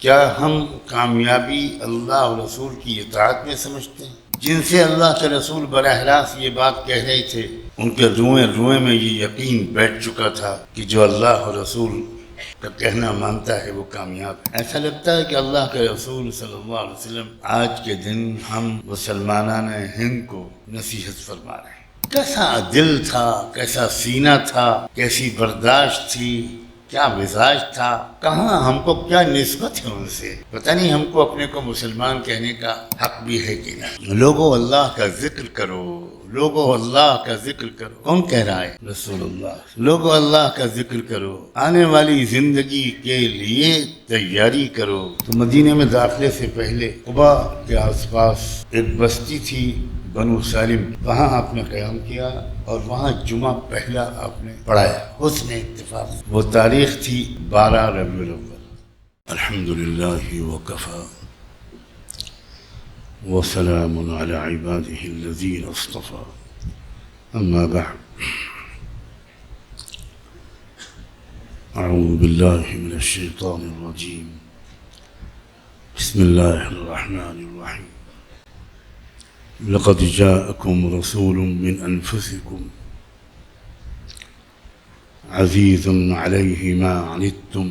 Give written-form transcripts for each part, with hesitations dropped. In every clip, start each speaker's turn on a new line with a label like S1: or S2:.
S1: کیا ہم کامیابی اللہ اور رسول کی اطاعت میں سمجھتے ہیں؟ جن سے اللہ کے رسول براہ راست یہ بات کہہ رہے تھے ان کے روئیں میں یہ یقین بیٹھ چکا تھا کہ جو اللہ اور رسول کا کہنا مانتا ہے وہ کامیاب ہے۔ ایسا لگتا ہے کہ اللہ کے رسول صلی اللہ علیہ وسلم آج کے دن ہم مسلمانان ہند کو نصیحت فرما رہے ہیں۔ کیسا دل تھا، کیسا سینہ تھا، کیسی برداشت تھی، کیا مزاج تھا، کہاں ہم کو کیا نسبت ہے ان سے۔ پتہ نہیں ہم کو اپنے کو مسلمان کہنے کا حق بھی ہے کہ نہیں۔ لوگوں اللہ کا ذکر کرو، لوگوں اللہ کا ذکر کرو۔ کون کہہ رہا ہے؟ رسول اللہ۔ لوگوں اللہ کا ذکر کرو، آنے والی زندگی کے لیے تیاری کرو۔ تو مدینے میں داخلے سے پہلے قباء کے آس پاس ایک بستی تھی بنو سالم، وہاں آپ نے قیام کیا اور وہاں جمعہ پہلا آپ نے پڑھایا حسن اتفاق۔ وہ تاریخ تھی 12 ربیع الاول۔ الحمدللہ وکفی وسلام علی عبادہ الذین اصطفی، اما بعد، اعوذ باللہ من الشیطان الرجیم، بسم اللہ الرحمن الرحیم۔ لقد جاءكم رسول من أنفسكم عزيز عليه ما عنتم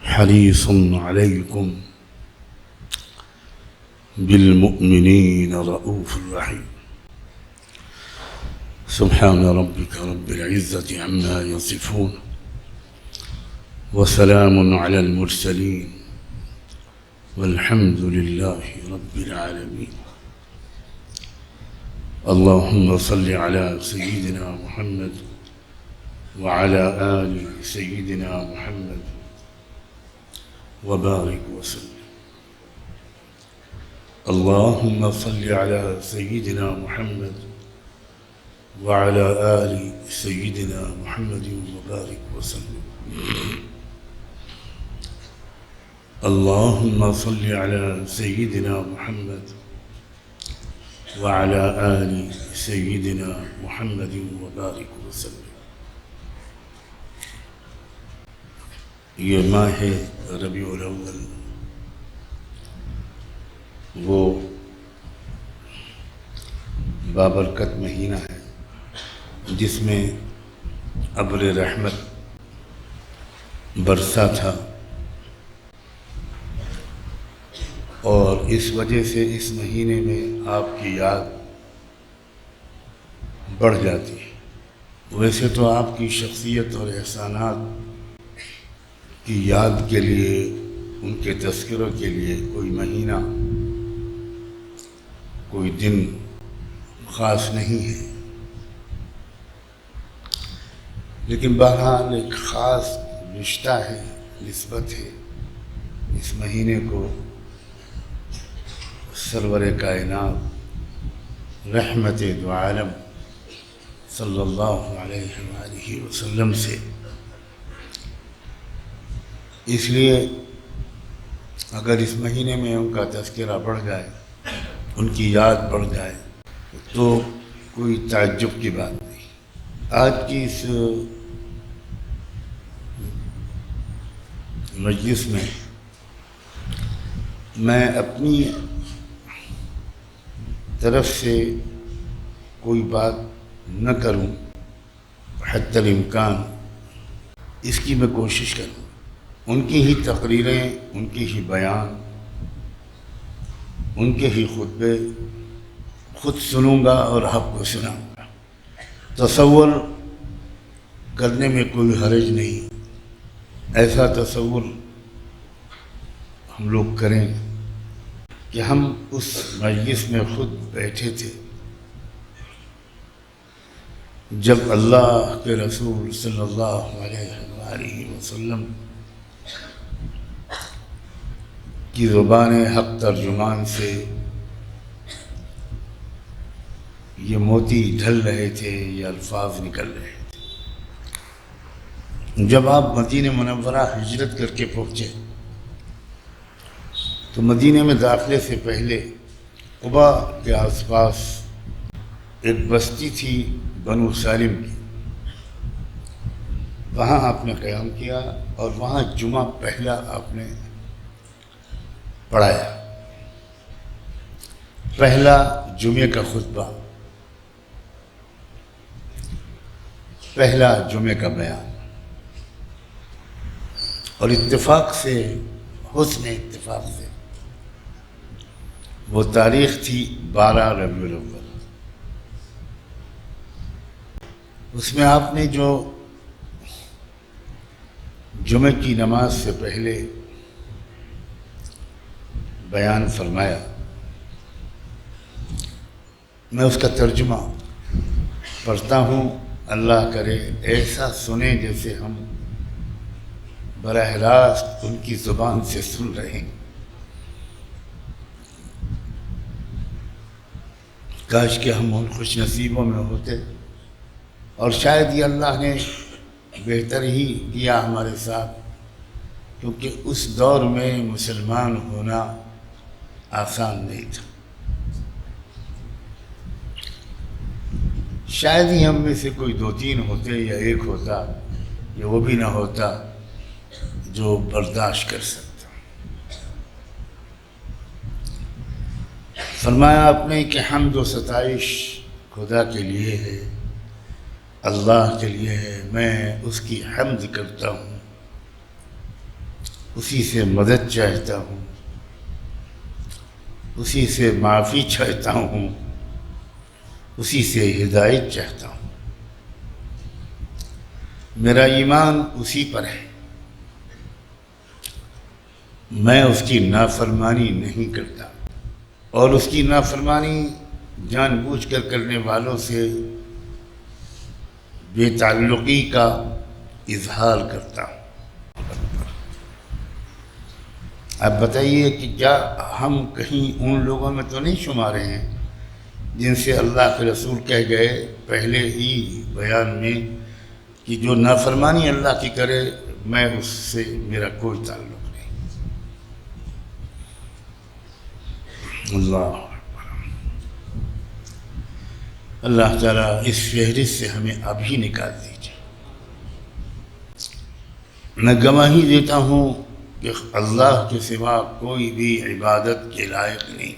S1: حريص عليكم بالمؤمنين رؤوف رحيم۔ سبحان ربك رب العزة عما يصفون وسلام على المرسلين والحمد لله رب العالمين۔ اللهم صل على سيدنا محمد وعلى آل سيدنا محمد وبارك وسلم۔ اللهم صل على سيدنا محمد وعلى آل سيدنا محمد وبارك وسلم۔ اللهم صل على سيدنا محمد وعلى آل سيدنا محمد وبارك وسلم۔ یہ ماہ ربیع الاول وہ بابرکت مہینہ ہے جس میں ابر رحمت برسا تھا، اور اس وجہ سے اس مہینے میں آپ کی یاد بڑھ جاتی ہے۔ ویسے تو آپ کی شخصیت اور احسانات کی یاد کے لیے، ان کے تذکروں کے لیے کوئی مہینہ، کوئی دن خاص نہیں ہے، لیکن بہرحال ایک خاص رشتہ ہے، نسبت ہے اس مہینے کو سرور کائنات رحمت دو عالم صلی اللہ علیہ وآلہ وسلم سے۔ اس لیے اگر اس مہینے میں ان کا تذکرہ بڑھ جائے، ان کی یاد بڑھ جائے، تو کوئی تعجب کی بات نہیں۔ آج کی اس مجلس میں میں اپنی طرف سے کوئی بات نہ کروں، حتی الامکان اس کی میں کوشش کروں۔ ان کی ہی تقریریں، ان کی ہی بیان، ان کے ہی خطبے خود سنوں گا اور آپ کو سناؤں گا۔ تصور کرنے میں کوئی حرج نہیں، ایسا تصور ہم لوگ کریں کہ ہم اس مجلس میں خود بیٹھے تھے جب اللہ کے رسول صلی اللہ علیہ وآلہ وسلم کی زبان حق ترجمان سے یہ موتی ڈھل رہے تھے، یہ الفاظ نکل رہے تھے۔ جب آپ مدینہ منورہ ہجرت کر کے پہنچے تو مدینہ میں داخلے سے پہلے قباء کے آس پاس ایک بستی تھی بنو سالم کی، وہاں آپ نے قیام کیا اور وہاں جمعہ پہلا آپ نے پڑھایا، پہلا جمعے کا خطبہ، پہلا جمعے کا بیان، اور اتفاق سے، حسن اتفاق سے وہ تاریخ تھی 12 ربیع الاول۔ اس میں آپ نے جو جمعے کی نماز سے پہلے بیان فرمایا، میں اس کا ترجمہ پڑھتا ہوں، اللہ کرے ایسا سنیں جیسے ہم براہ راست ان کی زبان سے سن رہے ہیں۔ کاش کہ ہم ان خوش نصیبوں میں ہوتے، اور شاید یہ اللہ نے بہتر ہی کیا ہمارے ساتھ، کیونکہ اس دور میں مسلمان ہونا آسان نہیں تھا۔ شاید ہی ہم میں سے کوئی 2-3 ہوتے، یا ایک ہوتا، یا وہ بھی نہ ہوتا جو برداشت کر سکتا۔ فرمایا آپ نے کہ حمد و ستائش خدا کے لیے ہے، اللہ کے لیے ہے، میں اس کی حمد کرتا ہوں، اسی سے مدد چاہتا ہوں، اسی سے معافی چاہتا ہوں، اسی سے ہدایت چاہتا ہوں۔ میرا ایمان اسی پر ہے، میں اس کی نافرمانی نہیں کرتا، اور اس کی نافرمانی جان بوجھ کر کرنے والوں سے بے تعلقی کا اظہار کرتا ہوں۔ اب بتائیے کہ کیا ہم کہیں ان لوگوں میں تو نہیں شمارے ہیں جن سے اللہ کے رسول کہہ گئے پہلے ہی بیان میں کہ جو نافرمانی اللہ کی کرے میں اس سے میرا کوئی تعلق نہیں۔ اللہ اللہ تعالیٰ اس فہرست سے ہمیں ابھی نکال دیجیے۔ میں گواہی دیتا ہوں کہ اللہ کے سوا کوئی بھی عبادت کے لائق نہیں۔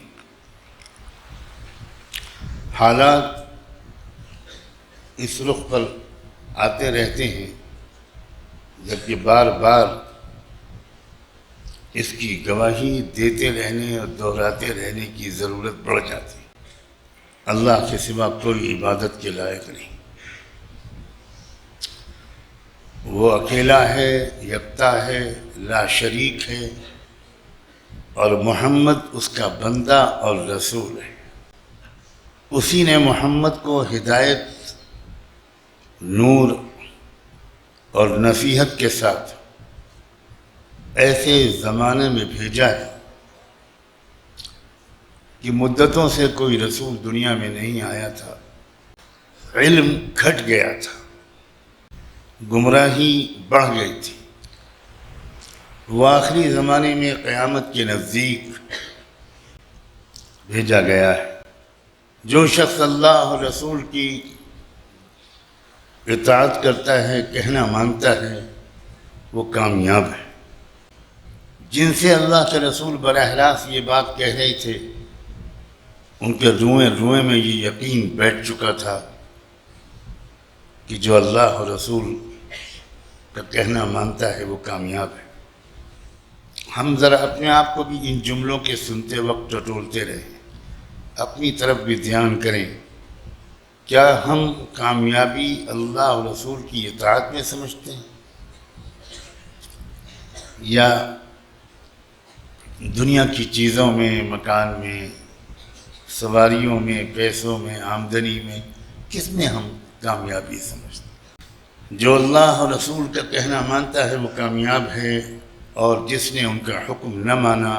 S1: حالات اس رخ پر آتے رہتے ہیں جبکہ بار بار اس کی گواہی دیتے رہنے اور دہراتے رہنے کی ضرورت پڑ جاتی ہے۔ اللہ کے سوا کوئی عبادت کے لائق نہیں، وہ اکیلا ہے، یکتا ہے، لا شریک ہے، اور محمد اس کا بندہ اور رسول ہے۔ اسی نے محمد کو ہدایت، نور اور نصیحت کے ساتھ ایسے زمانے میں بھیجا ہے کہ مدتوں سے کوئی رسول دنیا میں نہیں آیا تھا، علم گھٹ گیا تھا، گمراہی بڑھ گئی تھی۔ وہ آخری زمانے میں قیامت کے نزدیک بھیجا گیا ہے۔ جو شخص اللہ اور رسول کی اطاعت کرتا ہے، کہنا مانتا ہے، وہ کامیاب ہے۔ جن سے اللہ کے رسول براہ راست یہ بات کہہ رہے تھے، ان کے روئیں روئیں میں یہ یقین بیٹھ چکا تھا کہ جو اللہ اور رسول کا کہنا مانتا ہے وہ کامیاب ہے۔ ہم ذرا اپنے آپ کو بھی ان جملوں کے سنتے وقت ٹٹولتے رہیں، اپنی طرف بھی دھیان کریں۔ کیا ہم کامیابی اللہ اور رسول کی اطاعت میں سمجھتے ہیں، یا دنیا کی چیزوں میں، مکان میں، سواریوں میں، پیسوں میں، آمدنی میں، کس میں ہم کامیابی سمجھتے ہیں؟ جو اللہ اور رسول کا کہنا مانتا ہے وہ کامیاب ہے، اور جس نے ان کا حکم نہ مانا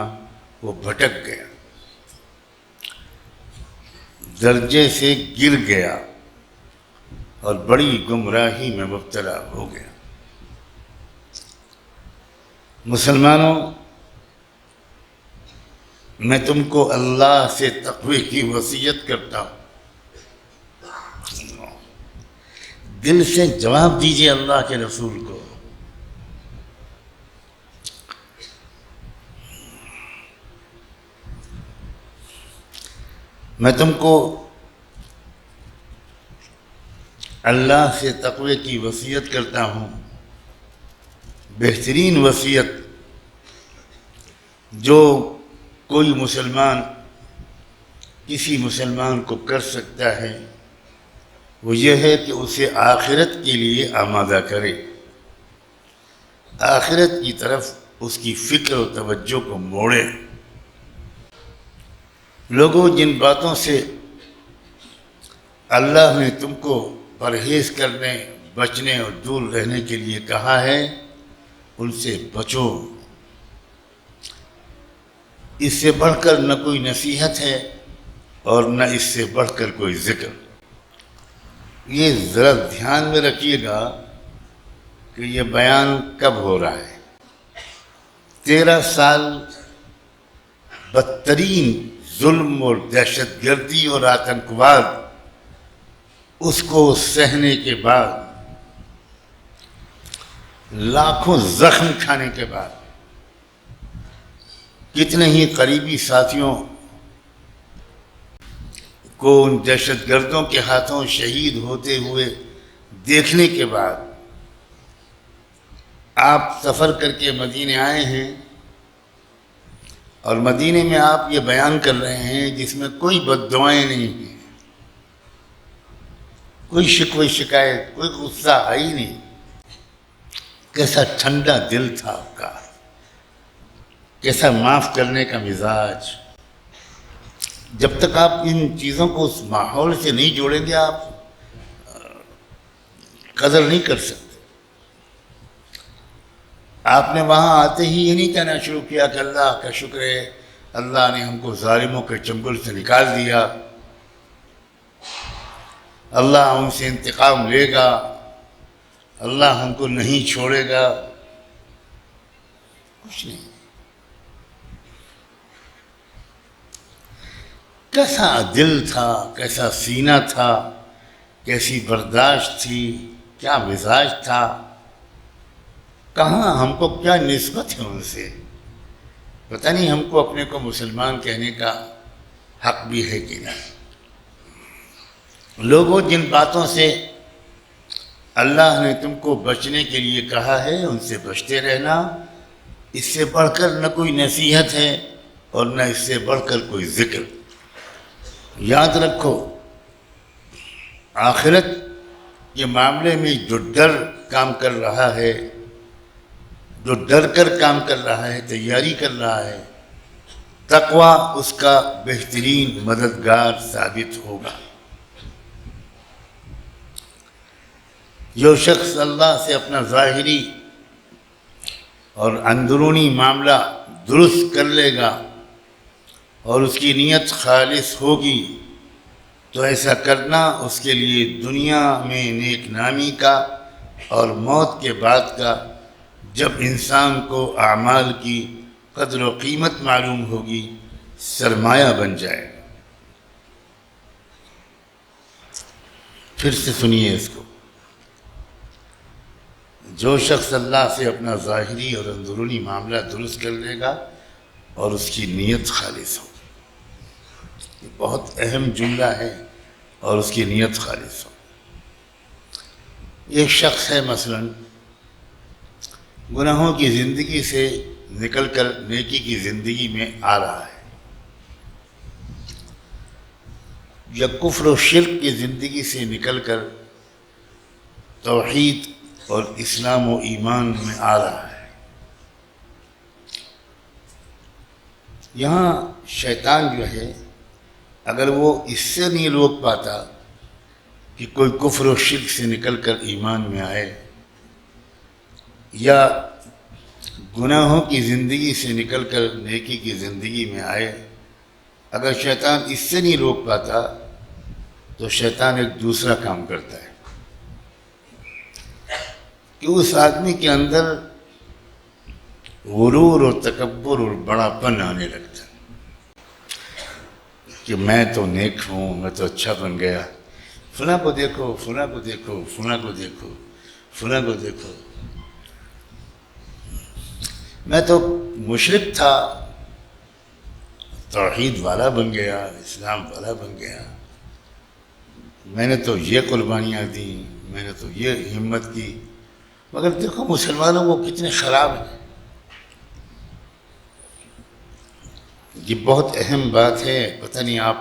S1: وہ بھٹک گیا، درجے سے گر گیا، اور بڑی گمراہی میں مبتلا ہو گیا۔ مسلمانوں، میں تم کو اللہ سے تقوی کی وصیت کرتا ہوں۔ دل سے جواب دیجئے اللہ کے رسول کو۔ میں تم کو اللہ سے تقوی کی وصیت کرتا ہوں، بہترین وصیت جو کوئی مسلمان کسی مسلمان کو کر سکتا ہے وہ یہ ہے کہ اسے آخرت کے لیے آمادہ کرے، آخرت کی طرف اس کی فکر و توجہ کو موڑے۔ لوگوں، جن باتوں سے اللہ نے تم کو پرہیز کرنے، بچنے اور دور رہنے کے لیے کہا ہے ان سے بچو۔ اس سے بڑھ کر نہ کوئی نصیحت ہے اور نہ اس سے بڑھ کر کوئی ذکر۔ یہ ذرا دھیان میں رکھیے گا کہ یہ بیان کب ہو رہا ہے۔ 13 سال بدترین ظلم اور دہشت گردی اور آتنکواد اس کو سہنے کے بعد، لاکھوں زخم کھانے کے بعد، کتنے ہی قریبی ساتھیوں کو ان دہشت گردوں کے ہاتھوں شہید ہوتے ہوئے دیکھنے کے بعد آپ سفر کر کے مدینے آئے ہیں، اور مدینے میں آپ یہ بیان کر رہے ہیں جس میں کوئی بد دعائیں نہیں ہیں، کوئی شکوہ شکایت، کوئی غصہ آئی نہیں۔ کیسا ٹھنڈا دل تھا آپ کا، کیسا معاف کرنے کا مزاج۔ جب تک آپ ان چیزوں کو اس ماحول سے نہیں جوڑیں گے آپ قدر نہیں کر سکتے۔ آپ نے وہاں آتے ہی یہ نہیں کہنا شروع کیا کہ اللہ کا شکر ہے اللہ نے ہم کو ظالموں کے چنگل سے نکال دیا، اللہ ہم سے انتقام لے گا، اللہ ہم کو نہیں چھوڑے گا۔ کچھ نہیں۔ کیسا دل تھا، کیسا سینہ تھا، کیسی برداشت تھی، کیا مزاج تھا، کہاں ہم کو کیا نسبت ہے ان سے۔ پتہ نہیں ہم کو اپنے کو مسلمان کہنے کا حق بھی ہے کہ نہیں۔ لوگوں، جن باتوں سے اللہ نے تم کو بچنے کے لیے کہا ہے ان سے بچتے رہنا۔ اس سے بڑھ کر نہ کوئی نصیحت ہے اور نہ اس سے بڑھ کر کوئی ذکر۔ یاد رکھو، آخرت کے معاملے میں جو ڈر کام کر رہا ہے، جو ڈر کر کام کر رہا ہے، تیاری کر رہا ہے، تقوی اس کا بہترین مددگار ثابت ہوگا۔ جو شخص اللہ سے اپنا ظاہری اور اندرونی معاملہ درست کر لے گا اور اس کی نیت خالص ہوگی تو ایسا کرنا اس کے لیے دنیا میں نیک نامی کا اور موت کے بعد کا، جب انسان کو اعمال کی قدر و قیمت معلوم ہوگی، سرمایہ بن جائے گا۔ پھر سے سنیے اس کو۔ جو شخص اللہ سے اپنا ظاہری اور اندرونی معاملہ درست کر لے گا اور اس کی نیت خالص ہو، یہ بہت اہم جملہ ہے، اور اس کی نیت خالص ہو۔ ایک شخص ہے مثلا گناہوں کی زندگی سے نکل کر نیکی کی زندگی میں آ رہا ہے، یا کفر و شرک کی زندگی سے نکل کر توحید اور اسلام و ایمان میں آ رہا ہے۔ یہاں شیطان جو ہے، اگر وہ اس سے نہیں روک پاتا کہ کوئی کفر و شرک سے نکل کر ایمان میں آئے، یا گناہوں کی زندگی سے نکل کر نیکی کی زندگی میں آئے، اگر شیطان اس سے نہیں روک پاتا تو شیطان ایک دوسرا کام کرتا ہے کہ اس آدمی کے اندر غرور اور تکبر اور بڑا پن آنے لگتا ہے کہ میں تو نیک ہوں، میں تو اچھا بن گیا، فلاں کو دیکھو، فلاں کو دیکھو، فلاں کو دیکھو، فلاں کو دیکھو. میں تو مشرک تھا، توحید والا بن گیا، اسلام والا بن گیا. میں نے تو یہ قربانیاں دیں، میں نے تو یہ ہمت کی. مگر دیکھو مسلمانوں کو کتنے خراب ہیں. یہ بہت اہم بات ہے. پتہ نہیں آپ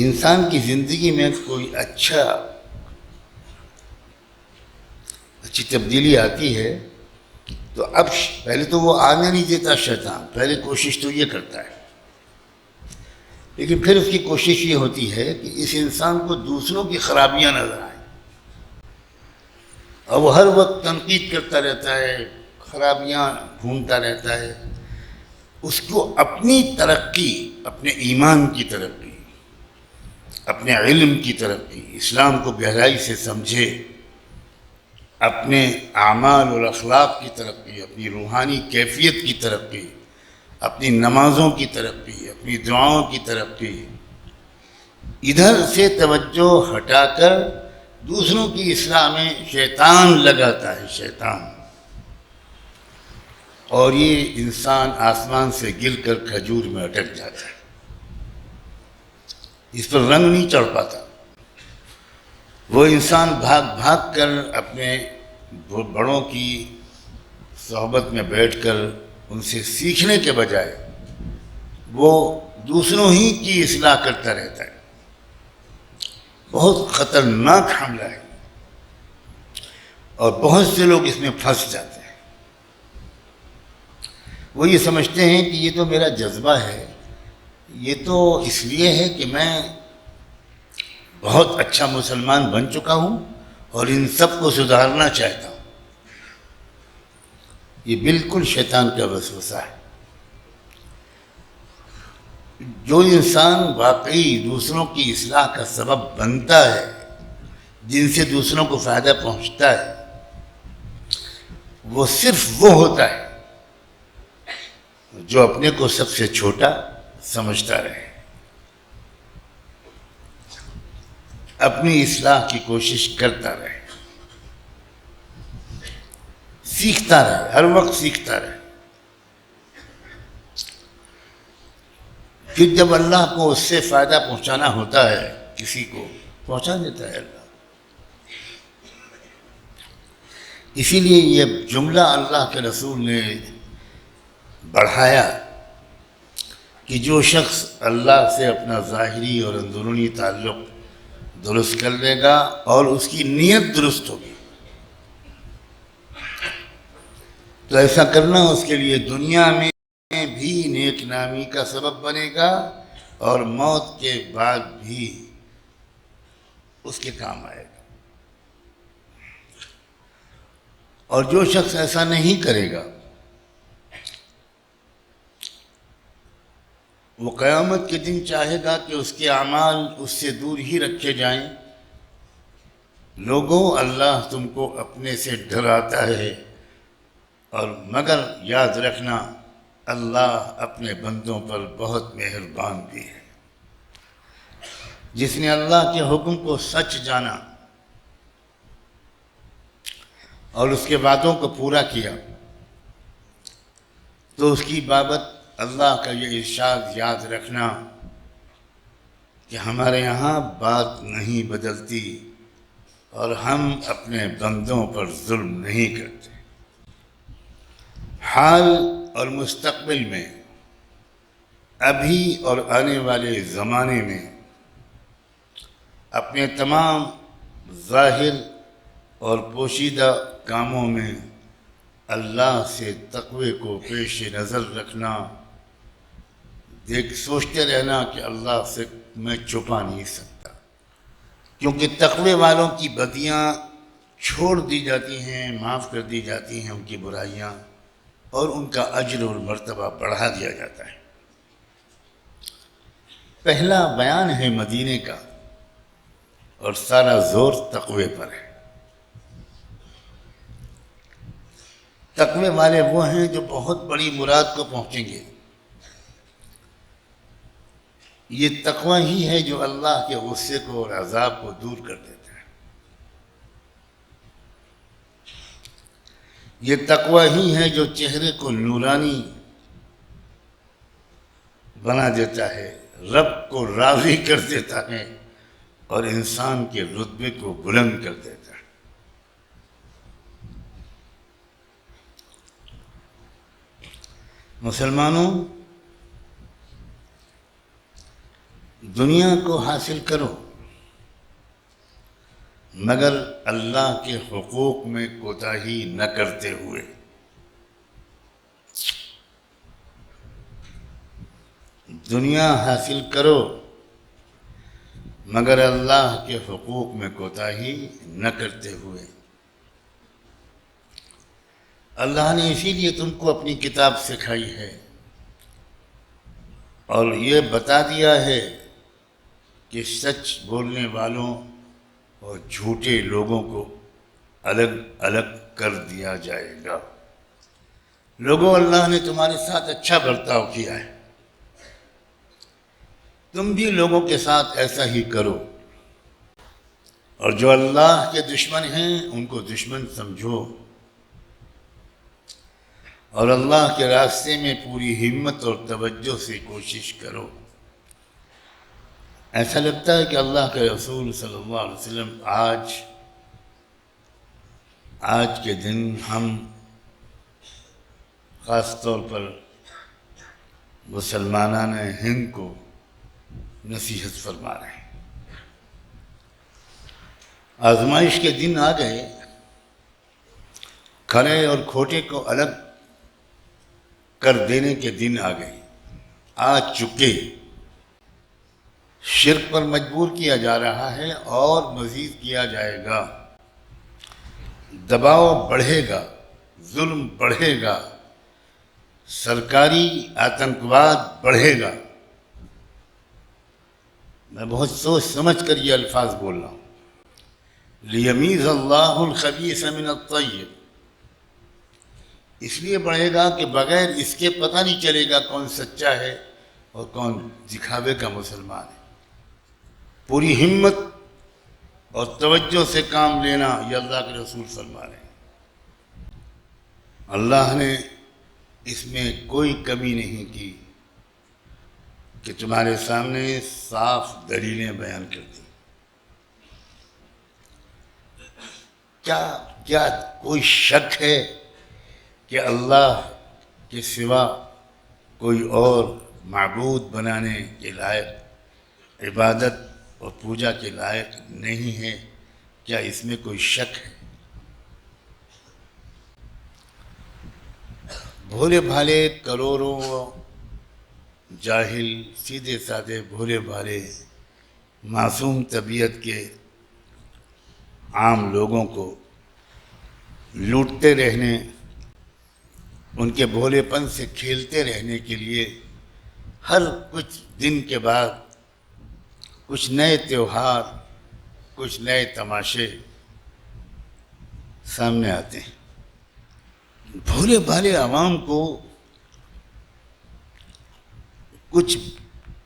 S1: انسان کی زندگی میں کوئی اچھی تبدیلی آتی ہے تو اب پہلے تو وہ آنے نہیں دیتا شیطان، پہلے کوشش تو یہ کرتا ہے، لیکن پھر اس کی کوشش یہ ہوتی ہے کہ اس انسان کو دوسروں کی خرابیاں نظر آئیں، اور وہ ہر وقت تنقید کرتا رہتا ہے، خرابیاں ڈھونڈتا رہتا ہے. اس کو اپنی ترقی، اپنے ایمان کی ترقی، اپنے علم کی ترقی، اسلام کو گہرائی سے سمجھے، اپنے اعمال اور اخلاق کی ترقی، اپنی روحانی کیفیت کی ترقی، اپنی نمازوں کی ترقی، اپنی دعاؤں کی ترقی، ادھر سے توجہ ہٹا کر دوسروں کی اصلاح میں شیطان لگاتا ہے، شیطان. اور یہ انسان آسمان سے گر کر کھجور میں اٹک جاتا ہے، اس پر رنگ نہیں چڑھ پاتا. وہ انسان بھاگ بھاگ کر اپنے بڑوں کی صحبت میں بیٹھ کر ان سے سیکھنے کے بجائے وہ دوسروں ہی کی اصلاح کرتا رہتا ہے. بہت خطرناک حملہ ہے، اور بہت سے لوگ اس میں پھنس جاتے ہیں. وہ یہ سمجھتے ہیں کہ یہ تو میرا جذبہ ہے، یہ تو اس لیے ہے کہ میں بہت اچھا مسلمان بن چکا ہوں اور ان سب کو سدھارنا چاہتا ہوں. یہ بالکل شیطان کا وسوسہ ہے. جو انسان واقعی دوسروں کی اصلاح کا سبب بنتا ہے، جن سے دوسروں کو فائدہ پہنچتا ہے، وہ صرف وہ ہوتا ہے جو اپنے کو سب سے چھوٹا سمجھتا رہے، اپنی اصلاح کی کوشش کرتا رہے، سیکھتا رہے، ہر وقت سیکھتا رہے. پھر جب اللہ کو اس سے فائدہ پہنچانا ہوتا ہے، کسی کو پہنچا دیتا ہے اللہ. اسی لیے یہ جملہ اللہ کے رسول نے بڑھایا کہ جو شخص اللہ سے اپنا ظاہری اور اندرونی تعلق درست کر لے گا اور اس کی نیت درست ہوگی، تو ایسا کرنا اس کے لیے دنیا میں بھی نیک نامی کا سبب بنے گا اور موت کے بعد بھی اس کے کام آئے گا. اور جو شخص ایسا نہیں کرے گا وہ قیامت کے دن چاہے گا کہ اس کے اعمال اس سے دور ہی رکھے جائیں. لوگوں، اللہ تم کو اپنے سے ڈراتا ہے، اور مگر یاد رکھنا اللہ اپنے بندوں پر بہت مہربان بھی ہے. جس نے اللہ کے حکم کو سچ جانا اور اس کے وعدوں کو پورا کیا، تو اس کی بابت اللہ کا یہ ارشاد یاد رکھنا کہ ہمارے یہاں بات نہیں بدلتی اور ہم اپنے بندوں پر ظلم نہیں کرتے. حال اور مستقبل میں، ابھی اور آنے والے زمانے میں، اپنے تمام ظاہر اور پوشیدہ کاموں میں اللہ سے تقوی کو پیش نظر رکھنا، سوچتے رہنا کہ اللہ سے میں چھپا نہیں سکتا، کیونکہ تقوی والوں کی بدیاں چھوڑ دی جاتی ہیں، معاف کر دی جاتی ہیں ان کی برائیاں، اور ان کا اجر اور مرتبہ بڑھا دیا جاتا ہے. پہلا بیان ہے مدینے کا، اور سارا زور تقوی پر ہے. تقوی والے وہ ہیں جو بہت بڑی مراد کو پہنچیں گے. یہ تقوی ہی ہے جو اللہ کے غصے کو اور عذاب کو دور کر دیتا ہے. یہ تقوی ہی ہے جو چہرے کو نورانی بنا دیتا ہے، رب کو راضی کر دیتا ہے اور انسان کے رتبے کو بلند کر دیتا ہے. مسلمانوں، دنیا کو حاصل کرو مگر اللہ کے حقوق میں کوتاہی نہ کرتے ہوئے. دنیا حاصل کرو مگر اللہ کے حقوق میں کوتاہی نہ کرتے ہوئے. اللہ نے اسی لیے تم کو اپنی کتاب سکھائی ہے اور یہ بتا دیا ہے کہ سچ بولنے والوں اور جھوٹے لوگوں کو الگ الگ کر دیا جائے گا. لوگوں، اللہ نے تمہارے ساتھ اچھا برتاؤ کیا ہے، تم بھی لوگوں کے ساتھ ایسا ہی کرو، اور جو اللہ کے دشمن ہیں ان کو دشمن سمجھو اور اللہ کے راستے میں پوری ہمت اور توجہ سے کوشش کرو. ایسا لگتا ہے کہ اللہ کے رسول صلی اللہ علیہ وسلم آج کے دن ہم خاص طور پر مسلمانان ہند کو نصیحت فرما رہے ہیں. آزمائش کے دن آ گئے، کھرے اور کھوٹے کو الگ کر دینے کے دن آ گئے، آ چکے. شرک پر مجبور کیا جا رہا ہے اور مزید کیا جائے گا. دباؤ بڑھے گا، ظلم بڑھے گا، سرکاری آتنکواد بڑھے گا. میں بہت سوچ سمجھ کر یہ الفاظ بول رہا ہوں. لیمیز اللہ الخبیث من الطیب. اس لیے بڑھے گا کہ بغیر اس کے پتہ نہیں چلے گا کون سچا ہے اور کون دکھاوے کا مسلمان ہے. پوری ہمت اور توجہ سے کام لینا، یہ اللہ کے رسول فرما رہے ہیں. اللہ نے اس میں کوئی کمی نہیں کی کہ تمہارے سامنے صاف دلیلیں بیان کر دی. کیا کوئی شک ہے کہ اللہ کے سوا کوئی اور معبود بنانے کے لائق، عبادت اور پوجا کے لائق نہیں ہے؟ کیا اس میں کوئی شک ہے؟ بھولے بھالے کروڑوں جاہل، سیدھے سادے بھولے بھالے معصوم طبیعت کے عام لوگوں کو لوٹتے رہنے، ان کے بھولے پن سے کھیلتے رہنے کے لیے ہر کچھ دن کے بعد کچھ نئے تہوار، کچھ نئے تماشے سامنے آتے ہیں. بھولے بھالے عوام کو کچھ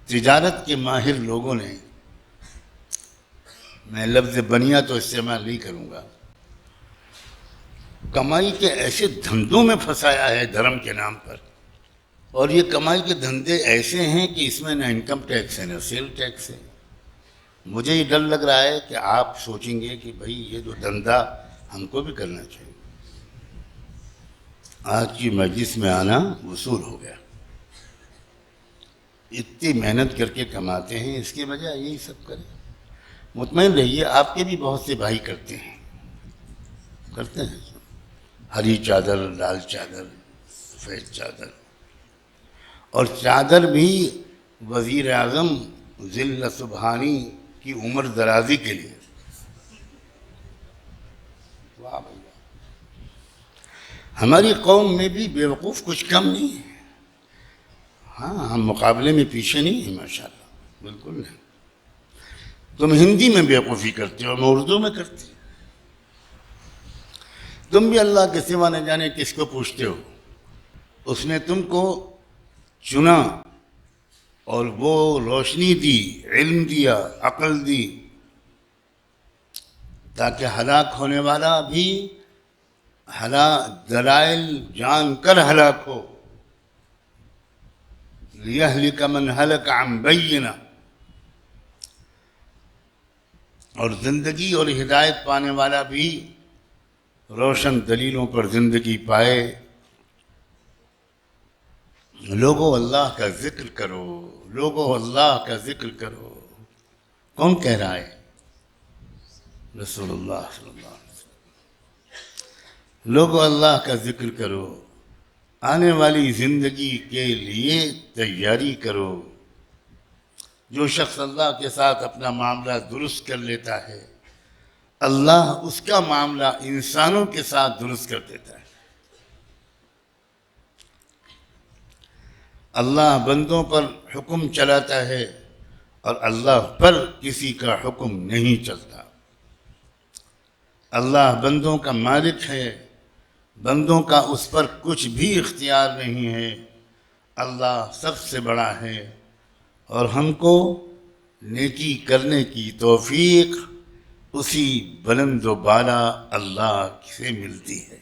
S1: تجارت کے ماہر لوگوں نے، میں لفظ بنیا تو استعمال نہیں کروں گا، کمائی کے ایسے دھندوں میں پھنسایا ہے دھرم کے نام پر. اور یہ کمائی کے دھندے ایسے ہیں کہ اس میں نہ انکم ٹیکس ہے نہ سیل ٹیکس ہے. مجھے یہ ڈر لگ رہا ہے کہ آپ سوچیں گے کہ بھئی یہ جو دھندا ہم کو بھی کرنا چاہیے. آج کی مجلس میں آنا وصول ہو گیا. اتنی محنت کر کے کماتے ہیں، اس کے بجائے یہی سب کریں. مطمئن رہیے، آپ کے بھی بہت سے بھائی کرتے ہیں. ہری چادر، لال چادر، سفید چادر، اور چادر بھی وزیر اعظم ذل سبحانی کی عمر درازی کے لیے. واہ بھائی، ہماری قوم میں بھی بیوقوف کچھ کم نہیں ہے. ہاں، ہم مقابلے میں پیچھے نہیں ہیں ماشاءاللہ، بالکل نہیں. تم ہندی میں بیوقوفی کرتے ہو، میں اردو میں کرتے. تم بھی اللہ کے سوا نہ جانے کس کو پوچھتے ہو. اس نے تم کو چنا اور وہ روشنی دی، علم دیا، عقل دی، تاکہ ہلاک ہونے والا بھی دلائل جان کر ہلاک ہو. لِيَهْلِكَ مَنْ هَلَكَ عَنْ بَيِّنَةٍ، اور زندگی اور ہدایت پانے والا بھی روشن دلیلوں پر زندگی پائے. لوگوں اللہ کا ذکر کرو، لوگوں اللہ کا ذکر کرو. کون کہہ رہا ہے؟ رسول اللہ صلی اللہ علیہ وسلم. لوگوں اللہ کا ذکر کرو، آنے والی زندگی کے لیے تیاری کرو. جو شخص اللہ کے ساتھ اپنا معاملہ درست کر لیتا ہے، اللہ اس کا معاملہ انسانوں کے ساتھ درست کر دیتا ہے. اللہ بندوں پر حکم چلاتا ہے اور اللہ پر کسی کا حکم نہیں چلتا. اللہ بندوں کا مالک ہے، بندوں کا اس پر کچھ بھی اختیار نہیں ہے. اللہ سب سے بڑا ہے اور ہم کو نیکی کرنے کی توفیق اسی بلند و بالا اللہ سے ملتی ہے.